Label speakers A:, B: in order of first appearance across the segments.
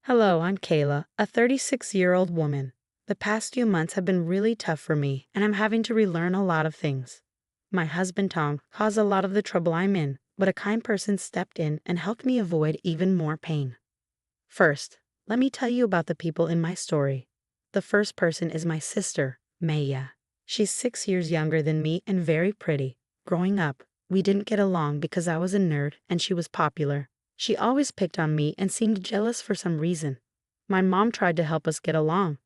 A: Hello, I'm Kayla, a 36-year-old woman. The past few months have been really tough for me, and I'm having to relearn a lot of things. My husband Tom caused a lot of the trouble I'm in, but a kind person stepped in and helped me avoid even more pain. First, let me tell you about the people in my story. The first person is my sister, Maya. She's 6 years younger than me and very pretty. Growing up, we didn't get along because I was a nerd and she was popular. She always picked on me and seemed jealous for some reason. My mom tried to help us get along,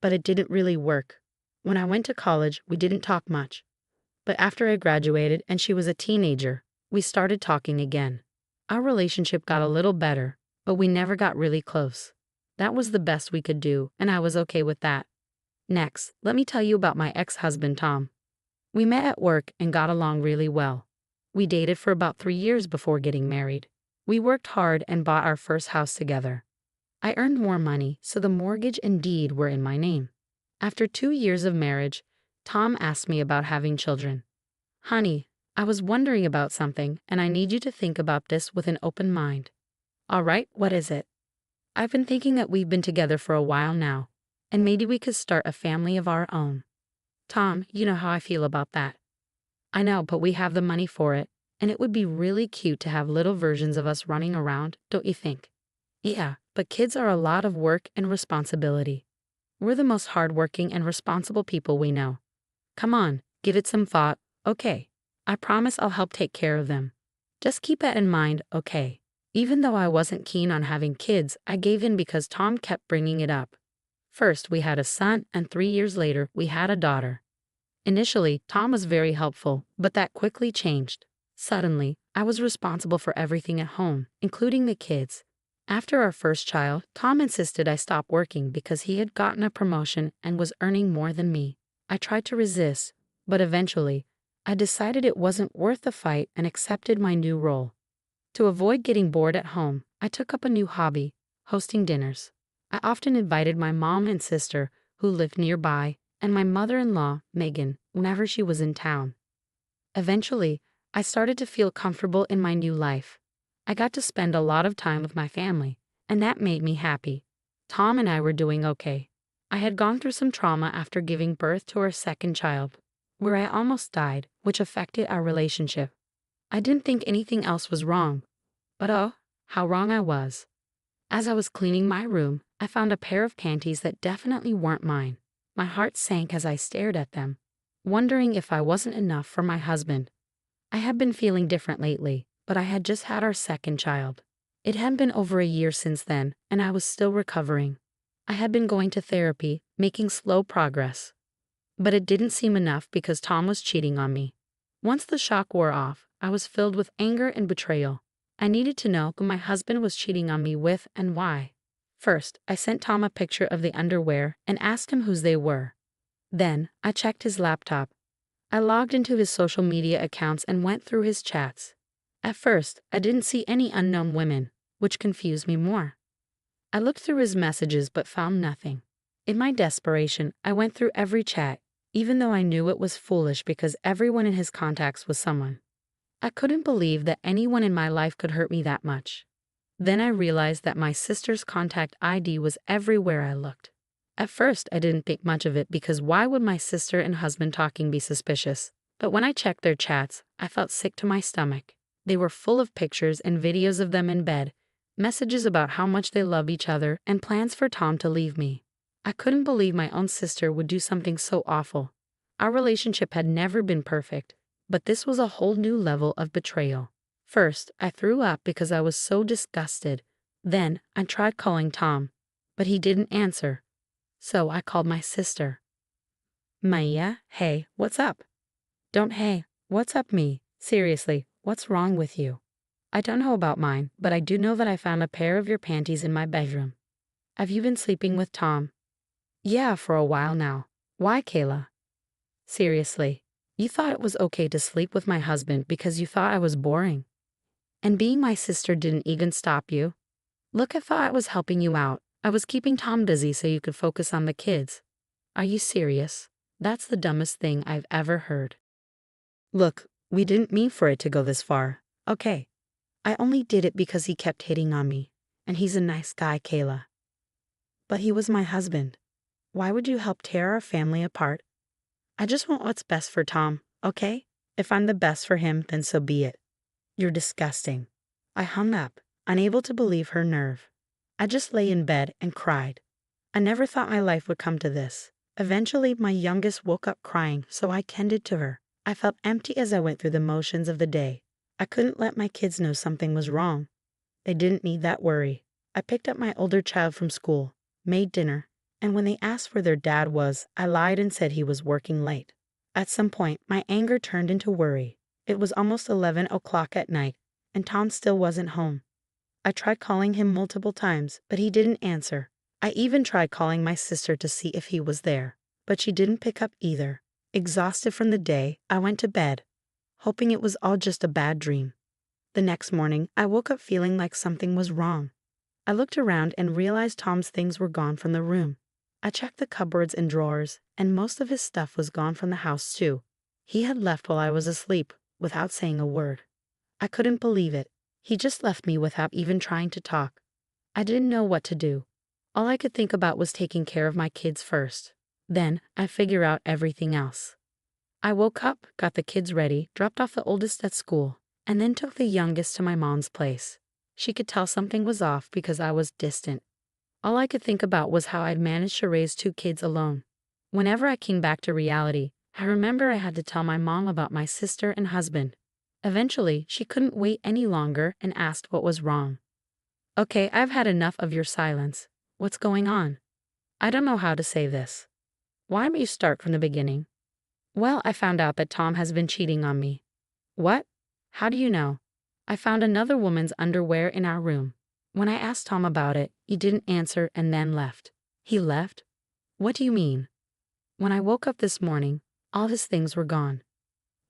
A: but it didn't really work. When I went to college, we didn't talk much. But after I graduated and she was a teenager, we started talking again. Our relationship got a little better, but we never got really close. That was the best we could do, and I was okay with that. Next, let me tell you about my ex-husband Tom. We met at work and got along really well. We dated for about 3 years before getting married. We worked hard and bought our first house together. I earned more money, so the mortgage and deed were in my name. After 2 years of marriage, Tom asked me about having children. Honey, I was wondering about something, and I need you to think about this with an open mind. All right, what is it? I've been thinking that we've been together for a while now, and maybe we could start a family of our own. Tom, you know how I feel about that. I know, but we have the money for it, and it would be really cute to have little versions of us running around, don't you think? Yeah, but kids are a lot of work and responsibility. We're the most hardworking and responsible people we know. Come on, give it some thought, okay? I promise I'll help take care of them. Just keep that in mind, okay? Even though I wasn't keen on having kids, I gave in because Tom kept bringing it up. First, we had a son, and 3 years later, we had a daughter. Initially, Tom was very helpful, but that quickly changed. Suddenly, I was responsible for everything at home, including the kids. After our first child, Tom insisted I stop working because he had gotten a promotion and was earning more than me. I tried to resist, but eventually, I decided it wasn't worth the fight and accepted my new role. To avoid getting bored at home, I took up a new hobby, hosting dinners. I often invited my mom and sister, who lived nearby, and my mother-in-law, Megan, whenever she was in town. Eventually, I started to feel comfortable in my new life. I got to spend a lot of time with my family, and that made me happy. Tom and I were doing okay. I had gone through some trauma after giving birth to our second child, where I almost died, which affected our relationship. I didn't think anything else was wrong, but oh, how wrong I was. As I was cleaning my room, I found a pair of panties that definitely weren't mine. My heart sank as I stared at them, wondering if I wasn't enough for my husband. I had been feeling different lately, but I had just had our second child. It had been over a year since then, and I was still recovering. I had been going to therapy, making slow progress. But it didn't seem enough because Tom was cheating on me. Once the shock wore off, I was filled with anger and betrayal. I needed to know who my husband was cheating on me with and why. First, I sent Tom a picture of the underwear and asked him whose they were. Then, I checked his laptop. I logged into his social media accounts and went through his chats. At first, I didn't see any unknown women, which confused me more. I looked through his messages but found nothing. In my desperation, I went through every chat, even though I knew it was foolish because everyone in his contacts was someone. I couldn't believe that anyone in my life could hurt me that much. Then I realized that my sister's contact ID was everywhere I looked. At first, I didn't think much of it because why would my sister and husband talking be suspicious? But when I checked their chats, I felt sick to my stomach. They were full of pictures and videos of them in bed, messages about how much they love each other, and plans for Tom to leave me. I couldn't believe my own sister would do something so awful. Our relationship had never been perfect, but this was a whole new level of betrayal. First, I threw up because I was so disgusted. Then, I tried calling Tom, but he didn't answer. So I called my sister. Maya, hey, what's up? Don't hey, what's up me? Seriously, what's wrong with you? I don't know about mine, but I do know that I found a pair of your panties in my bedroom. Have you been sleeping with Tom? Yeah, for a while now. Why, Kayla? Seriously, you thought it was okay to sleep with my husband because you thought I was boring. And being my sister didn't even stop you. Look, I thought I was helping you out. I was keeping Tom busy so you could focus on the kids. Are you serious? That's the dumbest thing I've ever heard. Look, we didn't mean for it to go this far, okay? I only did it because he kept hitting on me. And he's a nice guy, Kayla. But he was my husband. Why would you help tear our family apart? I just want what's best for Tom, okay? If I'm the best for him, then so be it. You're disgusting. I hung up, unable to believe her nerve. I just lay in bed and cried. I never thought my life would come to this. Eventually, my youngest woke up crying, so I tended to her. I felt empty as I went through the motions of the day. I couldn't let my kids know something was wrong. They didn't need that worry. I picked up my older child from school, made dinner, and when they asked where their dad was, I lied and said he was working late. At some point, my anger turned into worry. It was almost 11 o'clock at night, and Tom still wasn't home. I tried calling him multiple times, but he didn't answer. I even tried calling my sister to see if he was there, but she didn't pick up either. Exhausted from the day, I went to bed, hoping it was all just a bad dream. The next morning, I woke up feeling like something was wrong. I looked around and realized Tom's things were gone from the room. I checked the cupboards and drawers, and most of his stuff was gone from the house too. He had left while I was asleep, without saying a word. I couldn't believe it. He just left me without even trying to talk. I didn't know what to do. All I could think about was taking care of my kids first. Then, I'd figure out everything else. I woke up, got the kids ready, dropped off the oldest at school, and then took the youngest to my mom's place. She could tell something was off because I was distant. All I could think about was how I'd managed to raise 2 kids alone. Whenever I came back to reality, I remember I had to tell my mom about my sister and husband. Eventually, she couldn't wait any longer and asked what was wrong. Okay, I've had enough of your silence. What's going on? I don't know how to say this. Why don't you start from the beginning? Well, I found out that Tom has been cheating on me. What? How do you know? I found another woman's underwear in our room. When I asked Tom about it, he didn't answer and then left. He left? What do you mean? When I woke up this morning, all his things were gone.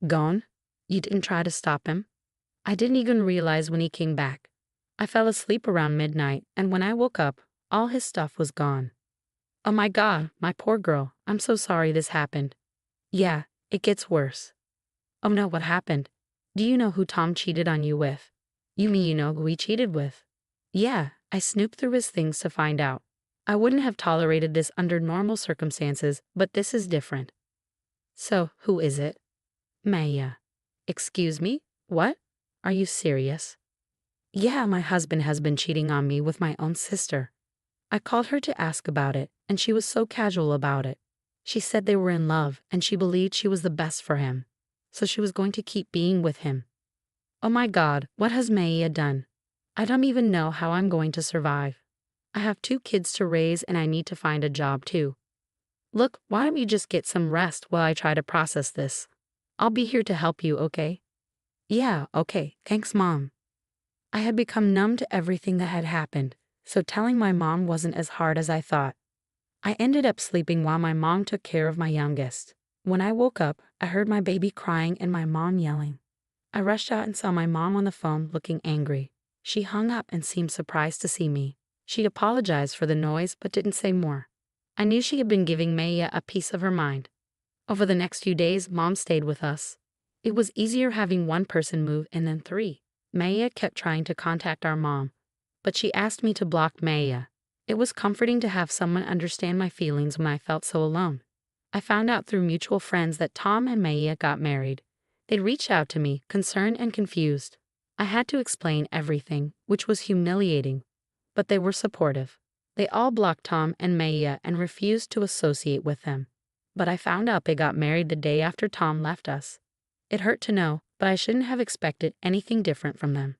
A: Gone? You didn't try to stop him? I didn't even realize when he came back. I fell asleep around midnight, and when I woke up, all his stuff was gone. Oh my God, my poor girl, I'm so sorry this happened. Yeah, it gets worse. Oh no, what happened? Do you know who Tom cheated on you with? You mean you know who he cheated with? Yeah, I snooped through his things to find out. I wouldn't have tolerated this under normal circumstances, but this is different. So, who is it? Maya. Excuse me? What? Are you serious? Yeah, my husband has been cheating on me with my own sister. I called her to ask about it, and she was so casual about it. She said they were in love, and she believed she was the best for him, so she was going to keep being with him. Oh my God, what has Maya done? I don't even know how I'm going to survive. I have 2 kids to raise and I need to find a job too. Look, why don't you just get some rest while I try to process this? I'll be here to help you, okay? Yeah, okay, thanks, Mom. I had become numb to everything that had happened, so telling my mom wasn't as hard as I thought. I ended up sleeping while my mom took care of my youngest. When I woke up, I heard my baby crying and my mom yelling. I rushed out and saw my mom on the phone looking angry. She hung up and seemed surprised to see me. She apologized for the noise but didn't say more. I knew she had been giving Maya a piece of her mind. Over the next few days, Mom stayed with us. It was easier having one person move and then 3. Maya kept trying to contact our mom, but she asked me to block Maya. It was comforting to have someone understand my feelings when I felt so alone. I found out through mutual friends that Tom and Maya got married. They reached out to me, concerned and confused. I had to explain everything, which was humiliating, but they were supportive. They all blocked Tom and Maya and refused to associate with them. But I found out they got married the day after Tom left us. It hurt to know, but I shouldn't have expected anything different from them.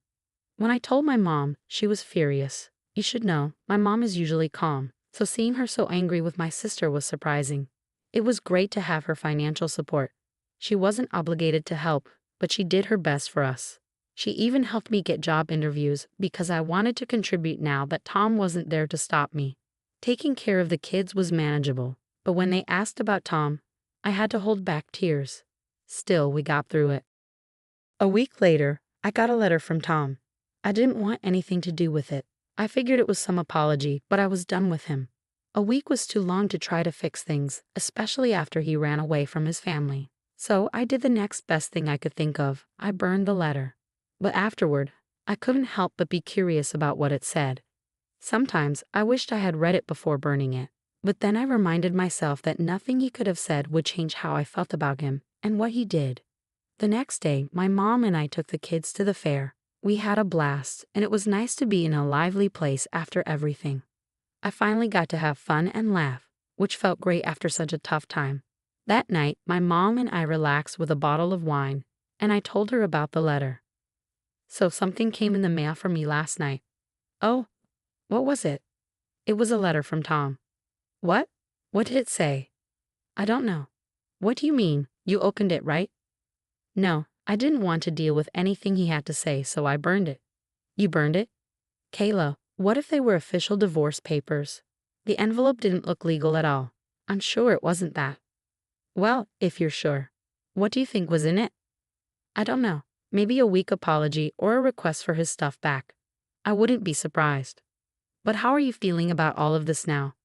A: When I told my mom, she was furious. You should know, my mom is usually calm, so seeing her so angry with my sister was surprising. It was great to have her financial support. She wasn't obligated to help, but she did her best for us. She even helped me get job interviews because I wanted to contribute now that Tom wasn't there to stop me. Taking care of the kids was manageable, but when they asked about Tom, I had to hold back tears. Still, we got through it. A week later, I got a letter from Tom. I didn't want anything to do with it. I figured it was some apology, but I was done with him. A week was too long to try to fix things, especially after he ran away from his family. So I did the next best thing I could think of. I burned the letter. But afterward, I couldn't help but be curious about what it said. Sometimes I wished I had read it before burning it, but then I reminded myself that nothing he could have said would change how I felt about him and what he did. The next day, my mom and I took the kids to the fair. We had a blast, and it was nice to be in a lively place after everything. I finally got to have fun and laugh, which felt great after such a tough time. That night, my mom and I relaxed with a bottle of wine, and I told her about the letter. So something came in the mail for me last night. Oh, what was it? It was a letter from Tom. What? What did it say? I don't know. What do you mean? You opened it, right? No, I didn't want to deal with anything he had to say, so I burned it. You burned it? Kayla, what if they were official divorce papers? The envelope didn't look legal at all. I'm sure it wasn't that. Well, if you're sure. What do you think was in it? I don't know. Maybe a weak apology or a request for his stuff back. I wouldn't be surprised. But how are you feeling about all of this now?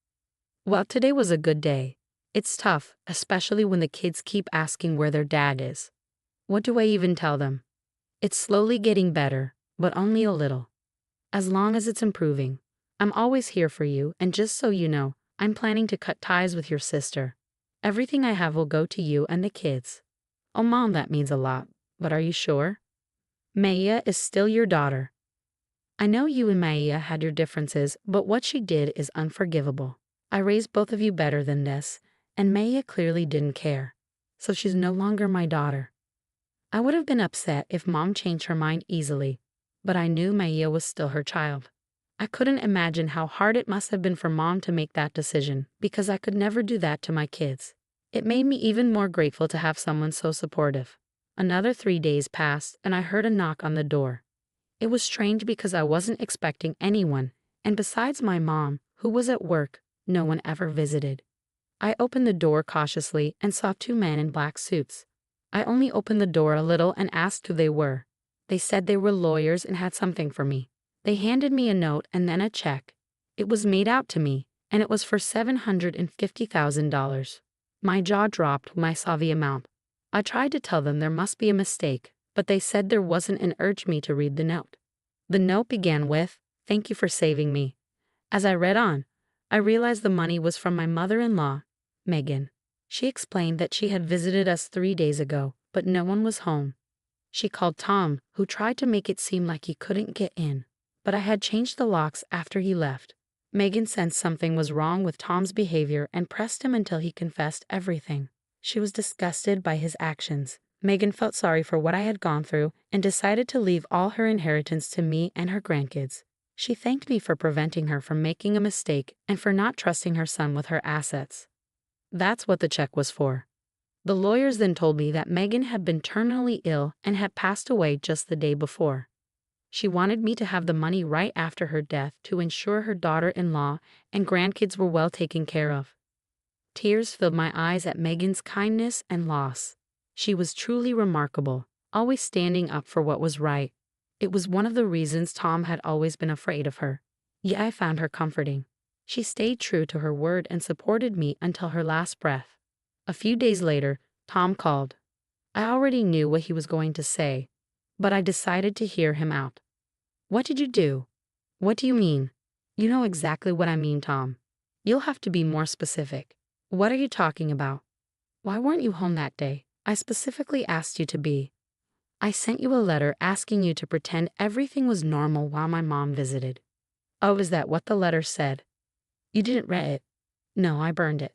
A: Well, today was a good day. It's tough, especially when the kids keep asking where their dad is. What do I even tell them? It's slowly getting better, but only a little. As long as it's improving. I'm always here for you, and just so you know, I'm planning to cut ties with your sister. Everything I have will go to you and the kids. Oh, Mom, that means a lot, but are you sure? Maya is still your daughter. I know you and Maya had your differences, but what she did is unforgivable. I raised both of you better than this, and Maya clearly didn't care. So she's no longer my daughter. I would have been upset if Mom changed her mind easily, but I knew Maya was still her child. I couldn't imagine how hard it must have been for Mom to make that decision, because I could never do that to my kids. It made me even more grateful to have someone so supportive. Another 3 days passed, and I heard a knock on the door. It was strange because I wasn't expecting anyone, and besides my mom, who was at work, no one ever visited. I opened the door cautiously and saw 2 men in black suits. I only opened the door a little and asked who they were. They said they were lawyers and had something for me. They handed me a note and then a check. It was made out to me, and it was for $750,000. My jaw dropped when I saw the amount. I tried to tell them there must be a mistake, but they said there wasn't and urged me to read the note. The note began with, "Thank you for saving me." As I read on, I realized the money was from my mother-in-law, Megan. She explained that she had visited us 3 days ago, but no one was home. She called Tom, who tried to make it seem like he couldn't get in, but I had changed the locks after he left. Megan sensed something was wrong with Tom's behavior and pressed him until he confessed everything. She was disgusted by his actions. Megan felt sorry for what I had gone through and decided to leave all her inheritance to me and her grandkids. She thanked me for preventing her from making a mistake and for not trusting her son with her assets. That's what the check was for. The lawyers then told me that Megan had been terminally ill and had passed away just the day before. She wanted me to have the money right after her death to ensure her daughter-in-law and grandkids were well taken care of. Tears filled my eyes at Megan's kindness and loss. She was truly remarkable, always standing up for what was right. It was one of the reasons Tom had always been afraid of her. Yet I found her comforting. She stayed true to her word and supported me until her last breath. A few days later, Tom called. I already knew what he was going to say, but I decided to hear him out. What did you do? What do you mean? You know exactly what I mean, Tom. You'll have to be more specific. What are you talking about? Why weren't you home that day? I specifically asked you to be. I sent you a letter asking you to pretend everything was normal while my mom visited. Oh, is that what the letter said? You didn't read it. No, I burned it.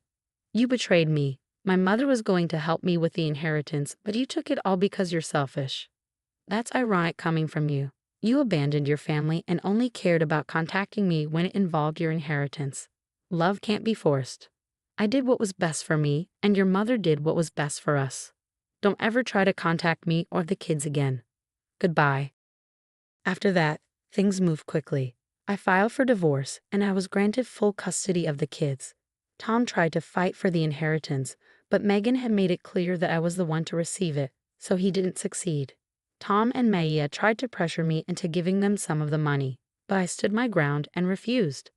A: You betrayed me. My mother was going to help me with the inheritance, but you took it all because you're selfish. That's ironic coming from you. You abandoned your family and only cared about contacting me when it involved your inheritance. Love can't be forced. I did what was best for me, and your mother did what was best for us. Don't ever try to contact me or the kids again. Goodbye. After that, things moved quickly. I filed for divorce, and I was granted full custody of the kids. Tom tried to fight for the inheritance, but Megan had made it clear that I was the one to receive it, so he didn't succeed. Tom and Maya tried to pressure me into giving them some of the money, but I stood my ground and refused.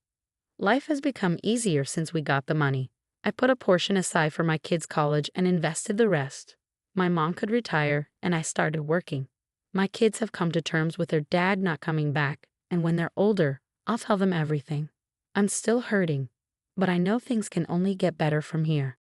A: Life has become easier since we got the money. I put a portion aside for my kids' college and invested the rest. My mom could retire, and I started working. My kids have come to terms with their dad not coming back, and when they're older, I'll tell them everything. I'm still hurting, but I know things can only get better from here.